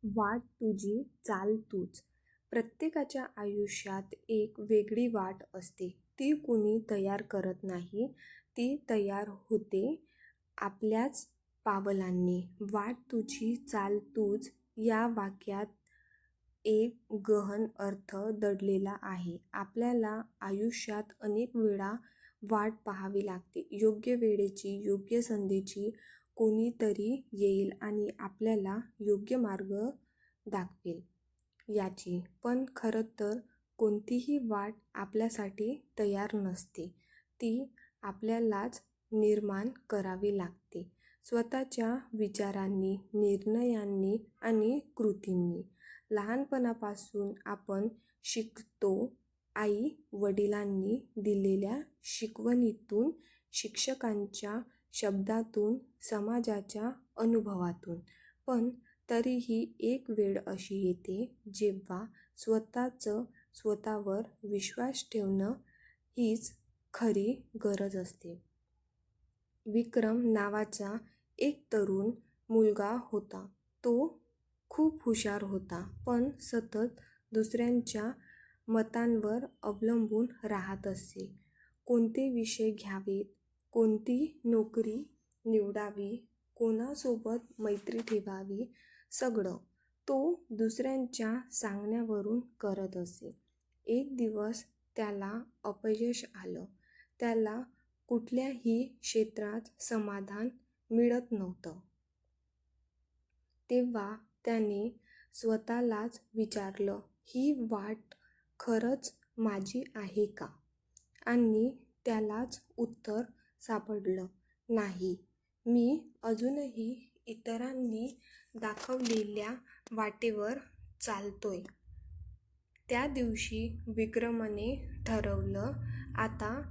वाट तुझी चाल तूच. प्रत्येकाच्या आयुष्यात एक वेगळी वाट असते. ती कुणी तयार करत नाही, ती तयार होते आपल्याच पावलांनी. वाट तुझी चाल तूच या वाक्यात एक गहन अर्थ दडलेला आहे. आपल्याला आयुष्यात अनेक वेळा वाट पाहावी लागते. योग्य वेळेची, योग्य संधीची कोणीतरी येईल आणि आपल्याला योग्य मार्ग दाखवेल याची. पण खरं तर कोणतीही वाट आपल्यासाठी तयार नसते. ती आपल्यालाच निर्माण करावी लागते. स्वतःच्या विचारांनी, निर्णयांनी आणि कृतींनी. लहानपणापासून आपण शिकतो आई वडिलांनी दिलेल्या शिकवणीतून, शिक्षकांच्या शब्दातून, समाजाच्या अनुभवातून. पण तरीही एक वेळ अशी येते जेव्हा स्वतःवर विश्वास ठेवणं हीच खरी गरज असते. विक्रम नावाचा एक तरुण मुलगा होता. तो खूप हुशार होता, पण सतत दुसऱ्यांच्या मतांवर अवलंबून राहत असे. कोणते विषय घ्यावेत, कोणती नोकरी निवडावी, कोणासोबत मैत्री ठेवावी, सगळं तो दुसऱ्यांच्या सांगण्यावरून करत असे. एक दिवस त्याला अपयश आलं. त्याला कुठल्याही क्षेत्रात समाधान मिळत नव्हतं. तेव्हा त्याने स्वतःलाच विचारलं, ही वाट खरंच माझी आहे का? आणि त्यालाच उत्तर सापडलं, नाही, मी अजूनही इतरांनी दाखवलेल्या वाटेवर चालतोय. त्या दिवशी विक्रमने ठरवलं, आता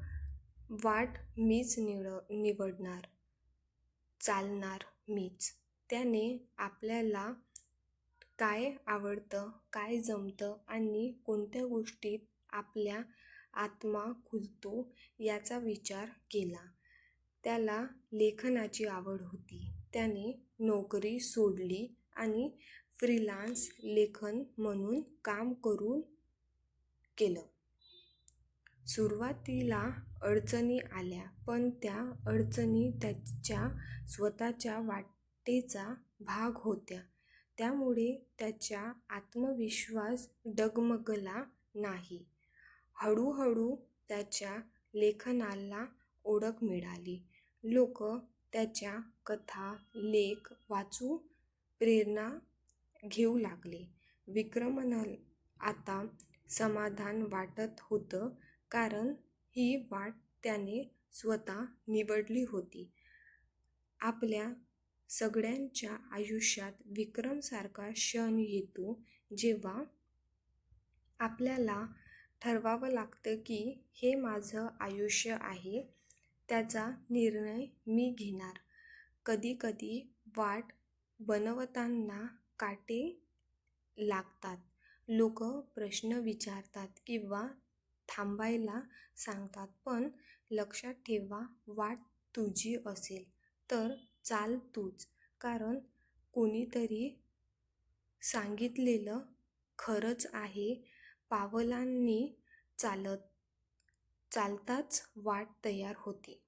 वाट मीच निवडणार, चालणार मीच. त्याने आपल्याला काय आवडतं, काय जमतं आणि कोणत्या गोष्टीत आपल्या आत्मा खुलतो याचा विचार केला. त्याला लेखनाची आवड होती. त्याने नोकरी सोडली आणि फ्रीलान्स लेखक म्हणून काम सुरू केलं. सुरुवातीला अडचणी आल्या, पण त्या अडचणी त्याच्या स्वतःच्या वाटेचा भाग होत्या. त्यामुळे त्याचा आत्मविश्वास डगमगला नाही. हळूहळू त्याच्या लेखनाला ओळख मिळाली. लोक त्याच्या कथा, लेख वाचून प्रेरणा घेऊ लागले. विक्रमला आता समाधान वाटत होतं, कारण ही वाट त्याने स्वतः निवडली होती. आपल्या सगळ्यांच्या आयुष्यात विक्रमसारखा क्षण येतो, जेव्हा आपल्याला ठरवावं लागतं की हे माझं आयुष्य आहे, त्याचा निर्णय मी घेणार. कधीकधी वाट बनवताना काटे लागतात. लोक प्रश्न विचारतात किंवा थांबायला सांगतात. पण लक्षात ठेवा, वाट तुझी असेल तर चाल तूच. कारण कोणीतरी सांगितलेलं खरंच आहे. पावलांनी चालताच वाट तयार होते.